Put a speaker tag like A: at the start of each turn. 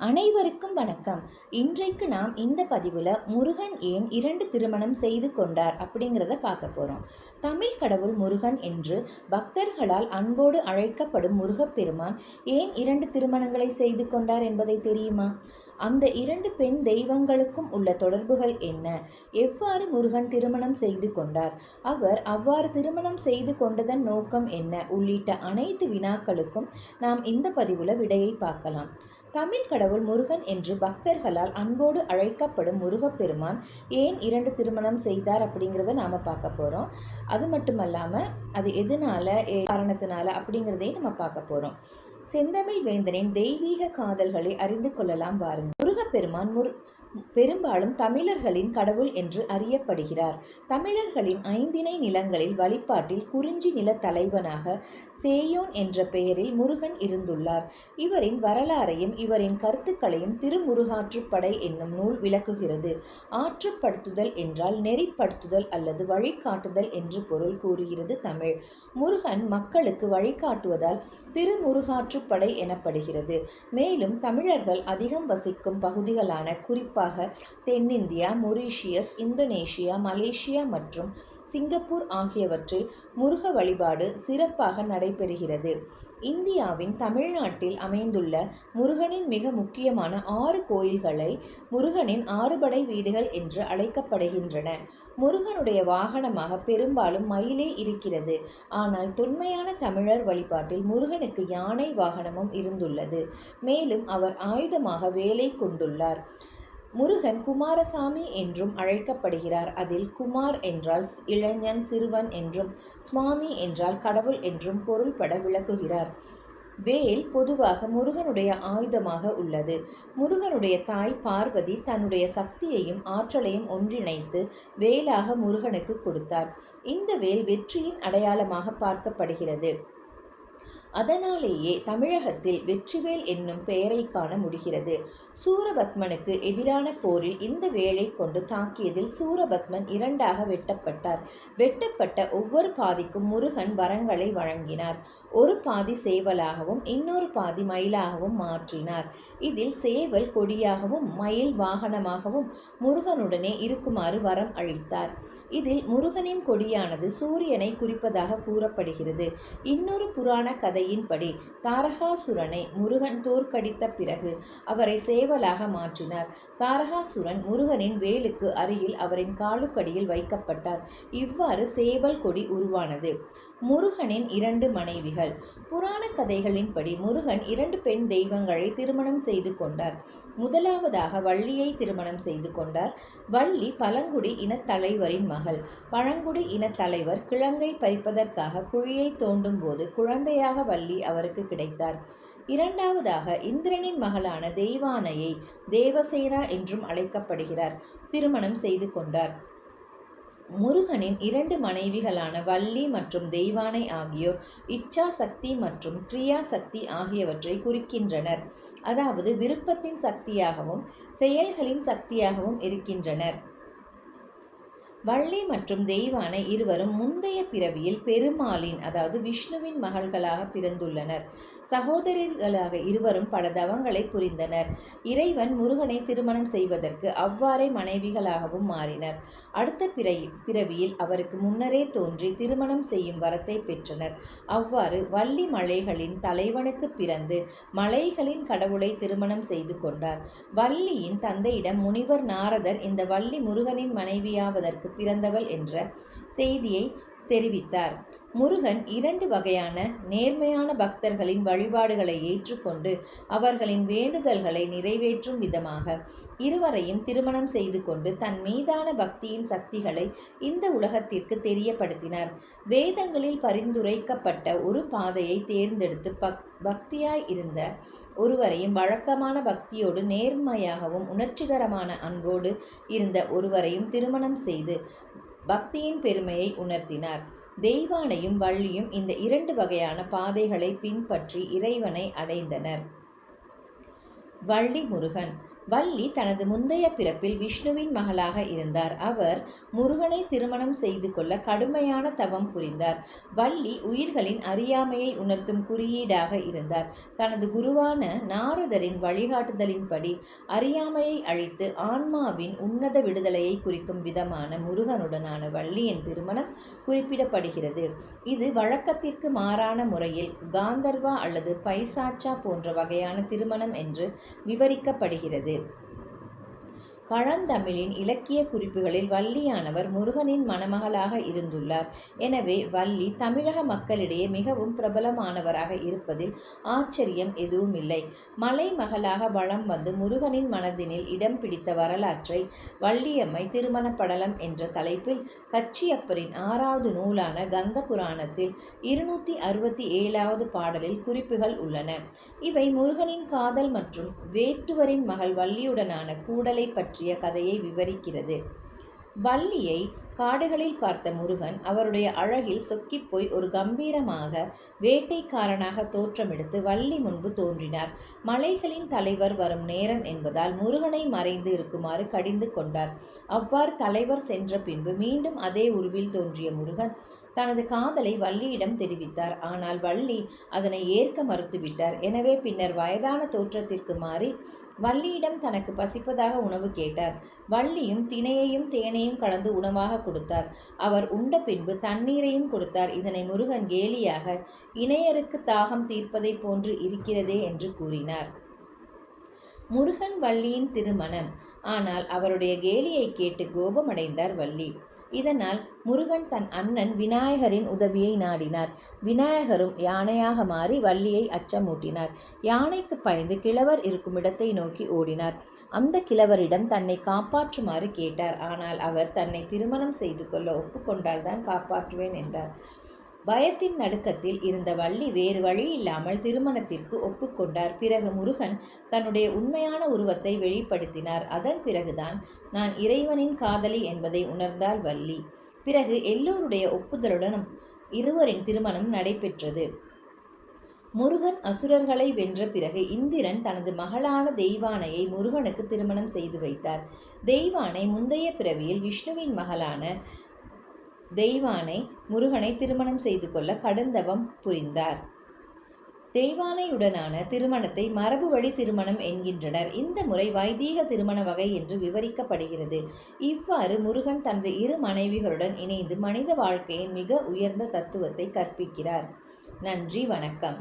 A: அனைவருக்கும் வணக்கம். இன்றைக்கு நாம் இந்த பதிவில் முருகன் ஏன் 2 திருமணம் செய்து கொண்டார் அப்படிங்கிறத பார்க்க போகிறோம். தமிழ் கடவுள் முருகன் என்று பக்தர்களால் அன்போடு அழைக்கப்படும் முருகப்பெருமான் ஏன் 2 திருமணங்களை செய்து கொண்டார் என்பதை தெரியுமா? அந்த 2 பெண் தெய்வங்களுக்கும் உள்ள தொடர்புகள் என்ன? எவ்வாறு முருகன் திருமணம் செய்து கொண்டார்? அவர் அவ்வாறு திருமணம் செய்து கொண்டதன் நோக்கம் என்ன? உள்ளிட்ட அனைத்து வினாக்களுக்கும் நாம் இந்த பதிவில் விடையை பார்க்கலாம். தமிழ் கடவுள் முருகன் என்று பக்தர்களால் அன்போடு அழைக்கப்படும் முருகப்பெருமான் ஏன் 2 திருமணம் செய்தார் அப்படிங்கிறத நாம் பார்க்க போகிறோம். அது மட்டுமல்லாமல் அது எதனால காரணத்தினால அப்படிங்கிறதையும் நம்ம பார்க்க போகிறோம். செந்தமிழ் வேந்தனின் தெய்வீக காதல்களை அறிந்து கொள்ளலாம் வாருங்கள். முருகப்பெருமான் பெரும்பாலும் தமிழர்களின் கடவுள் என்று அறியப்படுகிறார். தமிழர்களின் 5 நிலங்களில் வழிபாட்டில் குறிஞ்சி நில தலைவனாக சேயோன் என்ற பெயரில் முருகன் இருந்துள்ளார். இவரின் வரலாறையும் இவரின் கருத்துக்களையும் திருமுருகாற்றுப்படை என்னும் நூல் விளக்குகிறது. ஆற்றுப்படுத்துதல் என்றால் நெறிப்படுத்துதல் அல்லது வழிகாட்டுதல் என்று பொருள் கூறுகிறது தமிழ். முருகன் மக்களுக்கு வழிகாட்டுவதால் திருமுருகாற்றுப்படை எனப்படுகிறது. மேலும் தமிழர்கள் அதிகம் வசிக்கும் பகுதிகளான குறிப்பாக தென்னிந்தியா, மொரீஷியஸ், இந்தோனேஷியா, மலேசியா மற்றும் சிங்கப்பூர் ஆகியவற்றில் முருக வழிபாடு சிறப்பாக நடைபெறுகிறது. இந்தியாவின் தமிழ்நாட்டில் அமைந்துள்ள முருகனின் மிக முக்கியமான 6 கோயில்களை முருகனின் 6 படை வீடுகள் என்று அழைக்கப்படுகின்றன. முருகனுடைய வாகனமாக பெரும்பாலும் மயிலே இருக்கிறது. ஆனால் தொன்மையான தமிழர் வழிபாட்டில் முருகனுக்கு யானை வாகனமும் இருந்துள்ளது. மேலும் அவர் ஆயுதமாக வேலை கொண்டுள்ளார். முருகன் குமாரசாமி என்றும் அழைக்கப்படுகிறார். அதில் குமார் என்றால் இளைஞன், சிறுவன் என்றும், சுவாமி என்றால் கடவுள் என்றும் பொருள்பட விளக்குகிறார். வேல் பொதுவாக முருகனுடைய ஆயுதமாக உள்ளது. முருகனுடைய தாய் பார்வதி தன்னுடைய சக்தியையும் ஆற்றலையும் ஒன்றிணைத்து வேலாக முருகனுக்கு கொடுத்தார். இந்த வேல் வெற்றியின் அடையாளமாக பார்க்கப்படுகிறது. அதனாலேயே தமிழகத்தில் வெற்றிவேல் என்னும் பெயரை காண முடிகிறது. சூரபத்மனுக்கு எதிரான போரில் இந்த வேலை கொண்டு தாக்கியதில் சூரபத்மன் 2ஆக வெட்டப்பட்டார். வெட்டப்பட்ட ஒவ்வொரு பாதிக்கும் முருகன் வரங்களை வழங்கினார். ஒரு பாதி சேவலாகவும் இன்னொரு பாதி மயிலாகவும் மாற்றினார். இதில் சேவல் கொடியாகவும் மயில் வாகனமாகவும் முருகனுடனே இருக்குமாறு வரம் அளித்தார். இதில் முருகனின் கொடியானது சூரியனை குறிப்பதாக கூறப்படுகிறது. இன்னொரு புராண கதையின்படி தாரகாசுரனை முருகன் தோற்கடித்த பிறகு அவரை சேவலாக மாற்றினார். தாரகாசுரன் முருகனின் வேலுக்கு அருகில் அவரின் காலுக்கடியில் வைக்கப்பட்டார். இவ்வாறு சேவல் கொடி உருவானது. முருகனின் 2 மனைவிகள். புராண கதைகளின்படி முருகன் 2 பெண் தெய்வங்களை திருமணம் செய்து கொண்டார். முதலாவதாக வள்ளியை திருமணம் செய்து கொண்டார். வள்ளி பழங்குடி இனத்தலைவரின் மகள். பழங்குடி இனத்தலைவர் கிழங்கை பறிப்பதற்காக குழியை தோண்டும் போது குழந்தையாக வள்ளி அவருக்கு கிடைத்தார். இரண்டாவதாக இந்திரனின் மகளான தெய்வானையை தேவசேனா என்றும் அழைக்கப்படுகிறார் திருமணம் செய்து கொண்டார். முருகனின் 2 மனைவிகளான வள்ளி மற்றும் தெய்வானை ஆகியோர் இச்சா சக்தி மற்றும் கிரியா சக்தி ஆகியவற்றை குறிக்கின்றனர். அதாவது விருப்பத்தின் சக்தியாகவும் செயல்களின் சக்தியாகவும் இருக்கின்றனர். வள்ளி மற்றும் தெய்வானை இருவரும் முந்தைய பிறவியில் பெருமாளின் அதாவது விஷ்ணுவின் மகள்களாக பிறந்துள்ளனர். சகோதரிகளாக இருவரும் பல தவங்களை புரிந்தனர். இறைவன் முருகனை திருமணம் செய்வதற்கு அவ்வாறே மனைவிகளாகவும் மாறினர். அடுத்த பிறவியில் அவருக்கு முன்னரே தோன்றி திருமணம் செய்யும் வரத்தை பெற்றனர். அவ்வாறு வள்ளி மலைகளின் தலைவனுக்கு பிறந்து மலைகளின் கடவுளை திருமணம் செய்து கொண்டார். வள்ளியின் தந்தையிடம் முனிவர் நாரதர் இந்த வள்ளி முருகனின் மனைவியாவதற்கு பிறந்தவள் என்ற செய்தியை தெரிவித்தார். முருகன் 2 வகையான நேர்மையான பக்தர்களின் வழிபாடுகளை ஏற்றுக்கொண்டு அவர்களின் வேண்டுதல்களை நிறைவேற்றும் விதமாக இருவரையும் திருமணம் செய்து கொண்டு தன் மீதான பக்தியின் சக்திகளை இந்த உலகத்திற்கு தெரியப்படுத்தினார். வேதங்களில் பரிந்துரைக்கப்பட்ட ஒரு பாதையை தேர்ந்தெடுத்து பக்தியாய் இருந்த ஒருவரையும் வழக்கமான பக்தியோடு நேர்மையாகவும் உணர்ச்சிகரமான அன்போடு இருந்த ஒருவரையும் திருமணம் செய்து பக்தியின் பெருமையை உணர்த்தினார். தெய்வானையும் வள்ளியும் இந்த 2 வகையான பாதைகளை பின்பற்றி இறைவனை அடைந்தனர். வள்ளி முருகன். வள்ளி தனது முந்தைய பிறப்பில் விஷ்ணுவின் மகளாக இருந்தார். அவர் முருகனை திருமணம் செய்து கொள்ள கடுமையான தவம் புரிந்தார். வள்ளி உயிர்களின் அறியாமையை உணர்த்தும் குறியீடாக இருந்தார். தனது குருவான நாரதரின் வழிகாட்டுதலின்படி அறியாமையை அழித்து ஆன்மாவின் உன்னத விடுதலையை குறிக்கும் விதமான முருகனுடனான வள்ளியின் திருமணம் குறிப்பிடப்படுகிறது. இது வழக்கத்திற்கு மாறான முறையில் காந்தர்வா அல்லது பைசாச்சா போன்ற வகையான திருமணம் என்று விவரிக்கப்படுகிறது. பழந்தமிழின் இலக்கிய குறிப்புகளில் வள்ளியானவர் முருகனின் மணமகளாக இருந்துள்ளார். எனவே வள்ளி தமிழக மக்களிடையே மிகவும் பிரபலமானவராக இருப்பதில் ஆச்சரியம் எதுவுமில்லை. மலைமகளாக வலம் வந்து முருகனின் மனதினில் இடம் பிடித்த வரலாற்றை வள்ளியம்மை திருமண படலம் என்ற தலைப்பில் கச்சியப்பரின் 6வது நூலான கந்த புராணத்தில் 267வது பாடலில் குறிப்புகள் உள்ளன. இவை முருகனின் காதல் மற்றும் வேட்டுவரின் மகள் வள்ளியுடனான கூடலை பற்றிய கதையை விவரிக்கிறது. வள்ளியை காடுகளில் பார்த்த முருகன் அவருடைய அழகில் சொக்கிப்போய் ஒரு கம்பீரமாக வேட்டைக்காரனாக தோற்றமெடுத்து வள்ளி முன்பு தோன்றினார். மலைகளின் தலைவர் வரும் நேரம் என்பதால் முருகனை மறைந்து இருக்குமாறு கடிந்து கொண்டார். அவ்வாறு தலைவர் சென்ற பின்பு மீண்டும் அதே உருவில் தோன்றிய முருகன் தனது காதலை வள்ளியிடம் தெரிவித்தார். ஆனால் வள்ளி அதனை ஏற்க மறுத்துவிட்டார். எனவே பின்னர் வயதான தோற்றத்திற்கு மாறி வள்ளியிடம் தனக்கு பசிப்பதாக உணவு கேட்டார். வள்ளியும் தினையையும் தேனையும் கலந்து உணவாக கொடுத்தார். அவர் உண்ட பின்பு தண்ணீரையும் கொடுத்தார். இதனை முருகன் கேலியாக இணையருக்கு தாகம் தீர்ப்பதை போன்று இருக்கிறதே என்று கூறினார். முருகன் வள்ளியின் திருமணம். ஆனால் அவருடைய கேலியை கேட்டு கோபமடைந்தார் வள்ளி. இதனால் முருகன் தன் அண்ணன் விநாயகரின் உதவியை நாடினார். விநாயகரும் யானையாக மாறி வள்ளியை அச்சமூட்டினார். யானைக்கு பயந்து கிழவர் இருக்கும் இடத்தை நோக்கி ஓடினார். அந்த கிழவரிடம் தன்னை காப்பாற்றுமாறு கேட்டார். ஆனால் அவர் தன்னை திருமணம் செய்து கொள்ள ஒப்புக்கொண்டால்தான் காப்பாற்றுவேன் என்றார். பயத்தின் நடுக்கத்தில் இருந்த வள்ளி வேறு வழி இல்லாமல் திருமணத்திற்கு ஒப்புக்கொண்டார். பிறகு முருகன் தன்னுடைய உண்மையான உருவத்தை வெளிப்படுத்தினார். அதன் பிறகுதான் நான் இறைவனின் காதலி என்பதை உணர்ந்தாள் வள்ளி. பிறகு எல்லோருடைய ஒப்புதலுடன் இருவரின் திருமணம் நடைபெற்றது. முருகன் அசுரர்களை வென்ற பிறகு இந்திரன் தனது மகளான தெய்வானையை முருகனுக்கு திருமணம் செய்து வைத்தார். தெய்வானை முந்தைய பிறவியில் விஷ்ணுவின் மகளான தெய்வானை முருகனை திருமணம் செய்து கொள்ள கடுந்தவம் புரிந்தார். தெய்வானையுடனான திருமணத்தை மரபு வழி திருமணம் என்கின்றனர். இந்த முறை வைதீக திருமண வகை என்று விவரிக்கப்படுகிறது. இவ்வாறு முருகன் தனது 2 மனைவிகளுடன் இணைந்து மனித வாழ்க்கையின் மிக உயர்ந்த தத்துவத்தை கற்பிக்கிறார். நன்றி, வணக்கம்.